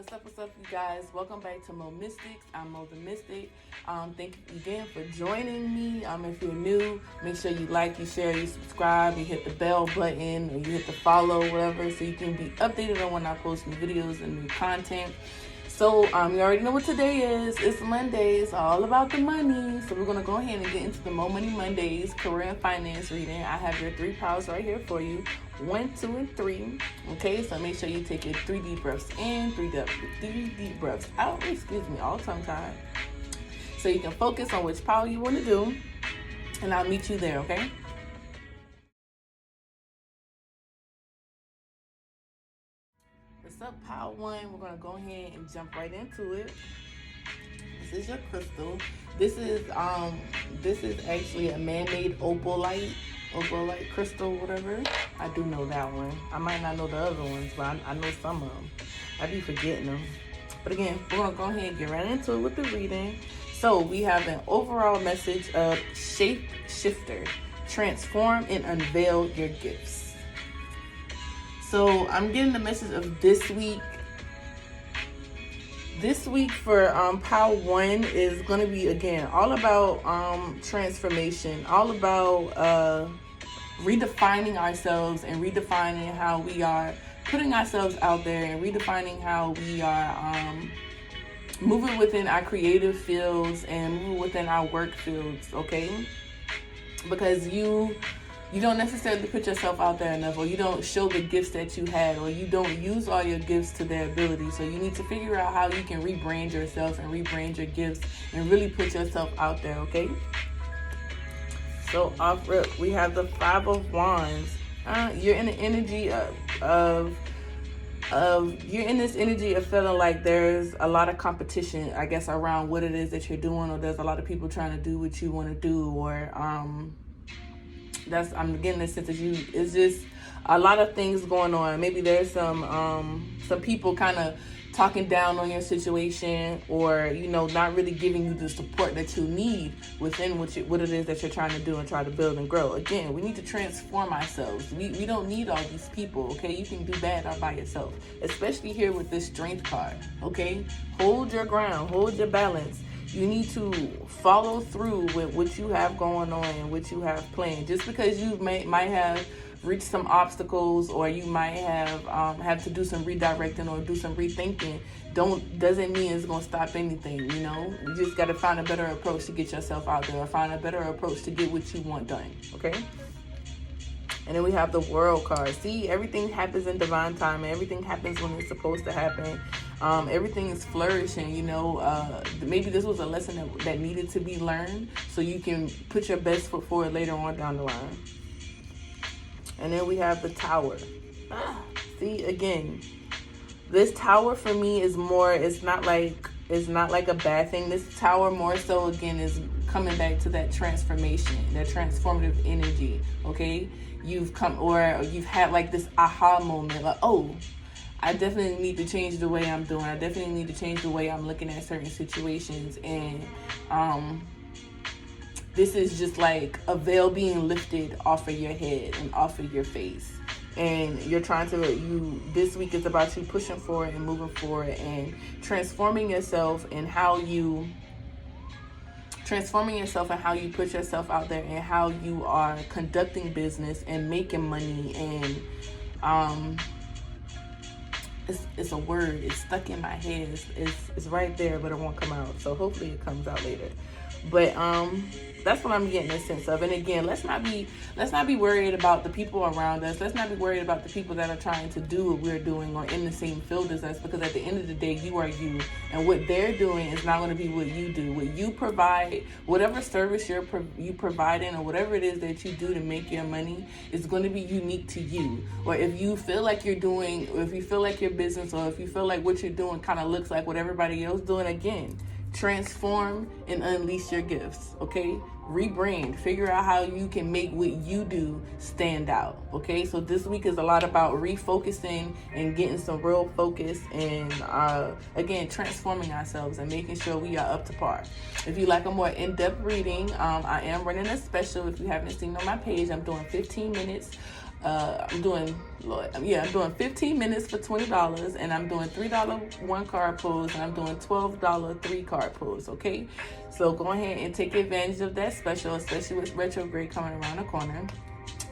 What's up, you guys? Welcome back to MoTheeMystic. I'm MoTheeMystic. Thank you again for joining me. If you're new, make sure you like, you share, you subscribe, you hit the bell button, or you hit the follow, whatever, so you can be updated on when I post new videos and new content. So, you already know what today is. It's Monday. It's all about the money. So we're going to go ahead and get into the Mo Money Mondays career and finance reading. I have your 3 piles right here for you. 1, 2, and 3. Okay, so make sure you take your 3 deep breaths in, 3 deep breaths out. Excuse me, all tongue tied. So you can focus on which pile you want to do. And I'll meet you there, okay? What's up, pile 1? We're going to go ahead and jump right into it. This is your crystal. This is actually a man-made opalite crystal, whatever. I do know that one. I might not know the other ones, but I know some of them. I be forgetting them. But again, we're going to go ahead and get right into it with the reading. So we have an overall message of shape shifter. Transform and unveil your gifts. So I'm getting the message of this week. This week for pile 1 is going to be, again, all about transformation, all about redefining ourselves and redefining how we are putting ourselves out there and redefining how we are moving within our creative fields and moving within our work fields, okay? Because you don't necessarily put yourself out there enough, or you don't show the gifts that you had, or you don't use all your gifts to their ability. So you need to figure out how you can rebrand yourself and rebrand your gifts and really put yourself out there, okay? So off rip, we have the 5 of Wands. You're in the energy of you're in this energy of feeling like there's a lot of competition, I guess, around what it is that you're doing, or there's a lot of people trying to do what you want to do, or I'm getting the sense that it's just a lot of things going on. Maybe there's some people kind of talking down on your situation, or not really giving you the support that you need within what it is that you're trying to do and try to build and grow. Again, we need to transform ourselves. We don't need all these people, okay? You can do bad all by yourself, especially here with this strength card, okay? Hold your ground, hold your balance. You need to follow through with what you have going on and what you have planned. Just because you might have reached some obstacles, or you might have to do some redirecting or do some rethinking, doesn't mean it's gonna stop anything. You just gotta find a better approach to get yourself out there, or find a better approach to get what you want done. Okay. And then we have the World card. See, everything happens in divine time, and everything happens when it's supposed to happen. Everything is flourishing, maybe this was a lesson that needed to be learned, so you can put your best foot forward later on down the line. And then we have the Tower. See, again, this Tower for me is more, it's not like a bad thing. This Tower more so, again, is coming back to that transformation, that transformative energy, okay? You've had like this aha moment, like, oh, I definitely need to change the way I'm doing. I definitely need to change the way I'm looking at certain situations. And this is just like a veil being lifted off of your head and off of your face. And you're this week is about you pushing forward and moving forward and transforming yourself and how you put yourself out there, and how you are conducting business and making money. And it's a word. It's stuck in my head. It's right there, but it won't come out. So hopefully it comes out later. But that's what I'm getting a sense of. And again, let's not be worried about the people around us. Let's not be worried about the people that are trying to do what we're doing or in the same field as us, because at the end of the day, you are you, and what they're doing is not going to be what you do. What you provide, whatever service you providing, or whatever it is that you do to make your money, is going to be unique to you. Or if you feel like you're doing, or if you feel like your business, or if you feel like what you're doing kind of looks like what everybody else doing, again, transform and unleash your gifts, okay? Rebrand, figure out how you can make what you do stand out, okay? So this week is a lot about refocusing and getting some real focus, and again, transforming ourselves and making sure we are up to par. If you like a more in-depth reading, I am running a special. If you haven't seen on my page, I'm doing 15 minutes I'm doing 15 minutes for $20, and I'm doing $3 one card pulls, and I'm doing $12 three card pulls. Okay, so go ahead and take advantage of that special, especially with retrograde coming around the corner.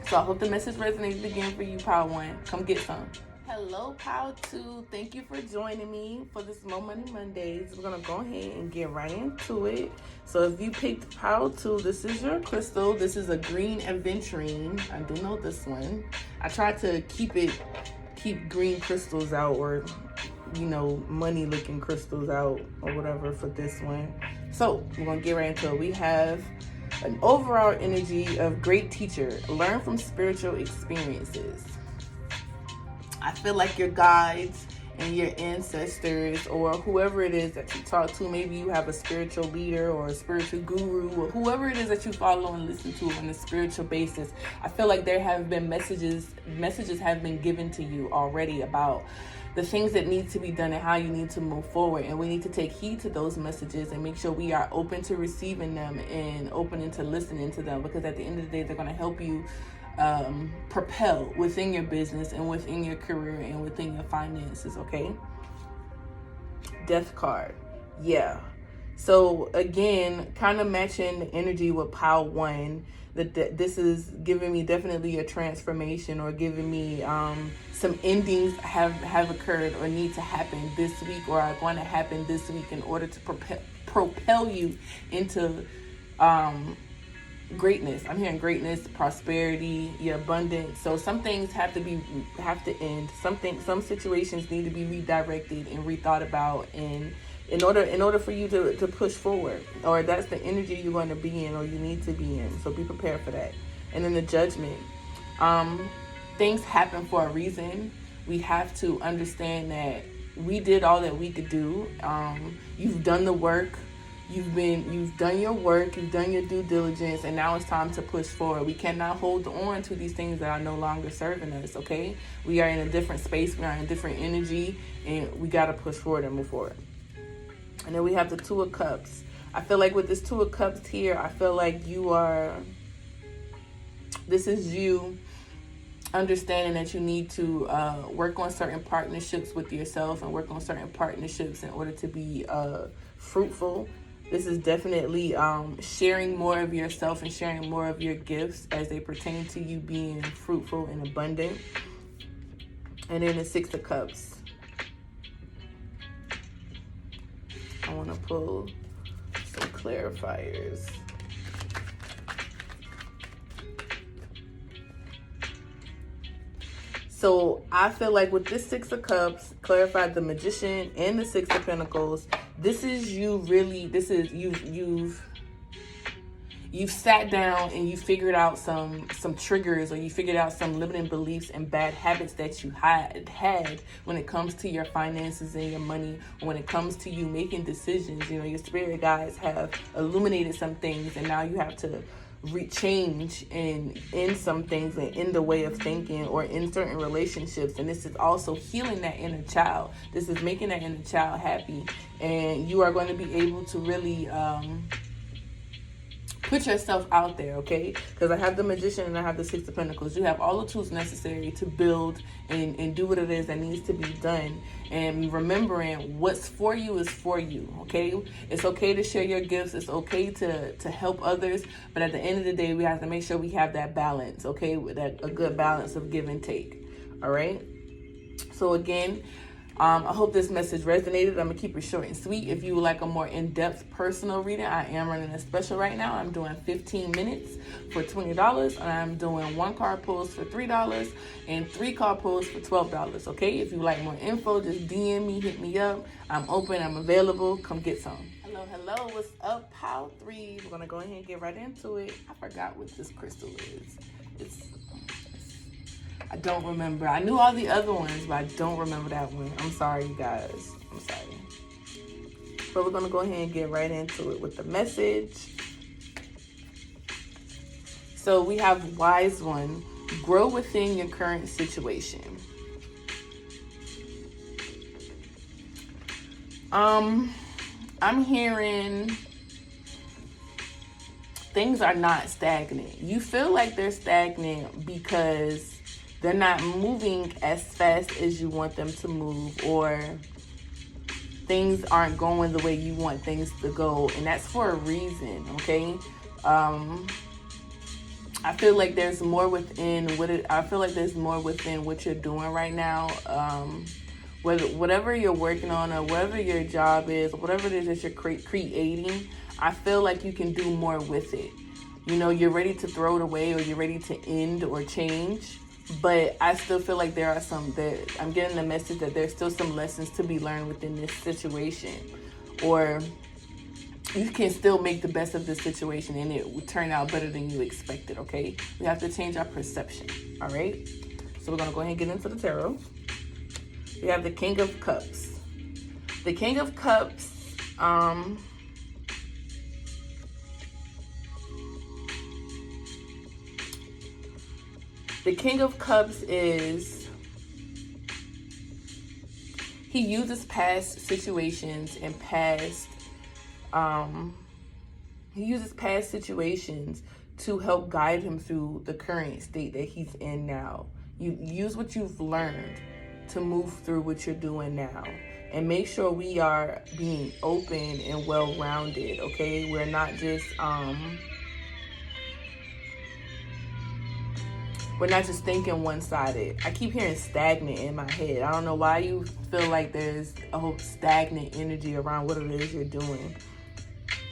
So I hope the message resonated again for you, Power 1. Come get some. Hello, Power 2. Thank you for joining me for this Mo Money Mondays. We're going to go ahead and get right into it. So if you picked Power 2, this is your crystal. This is a green aventurine. I do know this one. I try to keep green crystals out, or, money looking crystals out, or whatever for this one. So we're going to get right into it. We have an overall energy of great teacher. Learn from spiritual experiences. I feel like your guides and your ancestors, or whoever it is that you talk to, maybe you have a spiritual leader or a spiritual guru, or whoever it is that you follow and listen to on a spiritual basis. I feel like there have been messages have been given to you already about the things that need to be done and how you need to move forward. And we need to take heed to those messages and make sure we are open to receiving them and open to listening to them, because at the end of the day, they're going to help you propel within your business and within your career and within your finances. Okay, Death card. Yeah, so again, kind of matching the energy with Power 1, that this is giving me definitely a transformation, or giving me some endings have occurred or need to happen this week, or are going to happen this week, in order to propel you into greatness. I'm hearing greatness, prosperity, your abundance. So some things have to end. Some situations need to be redirected and rethought about, and in order for you to push forward, or that's the energy you're going to be in, or you need to be in. So be prepared for that. And then the Judgment. Things happen for a reason. We have to understand that we did all that we could do. You've done the work. You've done your work, you've done your due diligence, and now it's time to push forward. We cannot hold on to these things that are no longer serving us, okay? We are in a different space, we are in a different energy, and we got to push forward and move forward. And then we have the Two of Cups. I feel like with this Two of Cups here, I feel like this is you understanding that you need to work on certain partnerships with yourself, and work on certain partnerships in order to be fruitful. This is definitely sharing more of yourself and sharing more of your gifts as they pertain to you being fruitful and abundant. And then the Six of Cups. I want to pull some clarifiers. So I feel like with this Six of Cups, clarified the Magician and the Six of Pentacles, this is you really, you've sat down and you figured out some triggers, or you figured out some limiting beliefs and bad habits that you had when it comes to your finances and your money, or when it comes to you making decisions. Your spirit guides have illuminated some things, and now you have to change in some things, and in the way of thinking, or in certain relationships. And this is also healing that inner child. This is making that inner child happy, and you are going to be able to really put yourself out there, okay? Because I have the Magician and I have the Six of Pentacles. You have all the tools necessary to build and do what it is that needs to be done. And remembering what's for you is for you, okay? It's okay to share your gifts. It's okay to help others. But at the end of the day, we have to make sure we have that balance, okay? A good balance of give and take, all right? So again, I hope this message resonated. I'm going to keep it short and sweet. If you would like a more in-depth personal reading, I am running a special right now. I'm doing 15 minutes for $20. And I'm doing 1 card pulls for $3 and 3 card pulls for $12. Okay? If you would like more info, just DM me, hit me up. I'm open. I'm available. Come get some. Hello. What's up, Power 3? We're going to go ahead and get right into it. I forgot what this crystal is. I don't remember. I knew all the other ones, but I don't remember that one. I'm sorry, you guys. I'm sorry. But we're going to go ahead and get right into it with the message. So we have Wise One. Grow within your current situation. I'm hearing things are not stagnant. You feel like they're stagnant because they're not moving as fast as you want them to move, or things aren't going the way you want things to go, and that's for a reason, okay? I feel like there's more within what you're doing right now. Whatever you're working on, or whatever your job is, whatever it is that you're creating, I feel like you can do more with it. You know, you're ready to throw it away, or you're ready to end or change. But I still feel like I'm getting the message that there's still some lessons to be learned within this situation. Or you can still make the best of this situation, and it will turn out better than you expected, okay? We have to change our perception, all right? So we're going to go ahead and get into the tarot. We have the King of Cups. The King of Cups, the King of Cups is, he uses past situations and he uses past situations to help guide him through the current state that he's in now. You use what you've learned to move through what you're doing now, and make sure we are being open and well-rounded, okay? We're not just thinking one-sided. I keep hearing stagnant in my head. I don't know why you feel like there's a whole stagnant energy around what it is you're doing.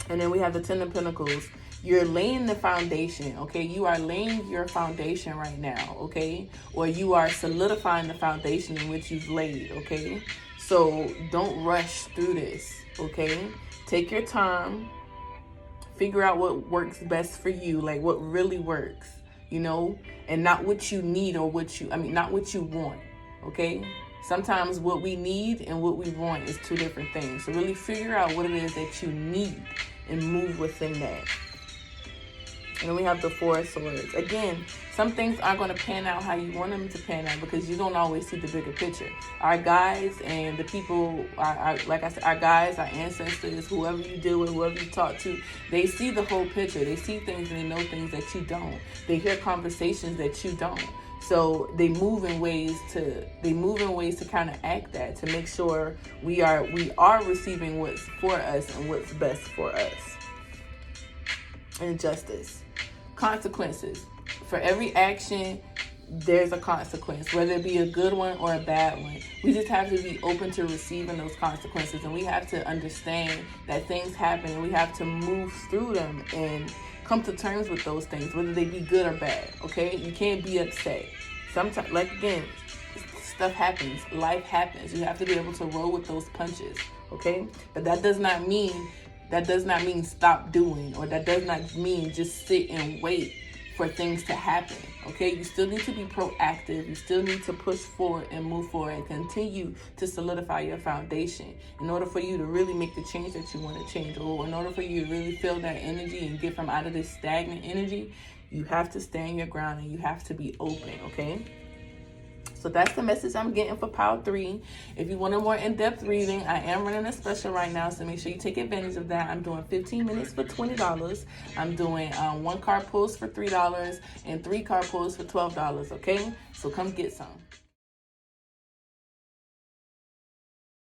And then we have the Ten of Pentacles. You're laying the foundation, okay? You are laying your foundation right now, okay? Or you are solidifying the foundation in which you've laid, okay? So don't rush through this, okay? Take your time. Figure out what works best for you, like what really works, you know? And not what you need, or not what you want, okay? Sometimes what we need and what we want is two different things. So really figure out what it is that you need and move within that. And then we have the Four of Swords. Again, some things aren't going to pan out how you want them to pan out, because you don't always see the bigger picture. Our guides and the people, like I said, our guides, our ancestors, whoever you deal with, whoever you talk to, they see the whole picture. They see things and they know things that you don't. They hear conversations that you don't. So they move in ways to counteract that, to make sure we are receiving what's for us and what's best for us. And justice. Consequences. For every action, there's a consequence, whether it be a good one or a bad one. We just have to be open to receiving those consequences, and we have to understand that things happen, and we have to move through them and come to terms with those things, whether they be good or bad, okay? You can't be upset. Sometimes, like again, stuff happens, life happens. You have to be able to roll with those punches, okay? But that does not mean stop doing, or that does not mean just sit and wait for things to happen, okay? You still need to be proactive. You still need to push forward and move forward and continue to solidify your foundation in order for you to really make the change that you want to change, or in order for you to really feel that energy and get from out of this stagnant energy. You have to stand your ground, and you have to be open, okay? So that's the message I'm getting for Pile 3. If you want a more in-depth reading, I am running a special right now, so make sure you take advantage of that. I'm doing 15 minutes for $20. I'm doing 1 card pulls for $3 and 3 card pulls for $12, okay? So come get some.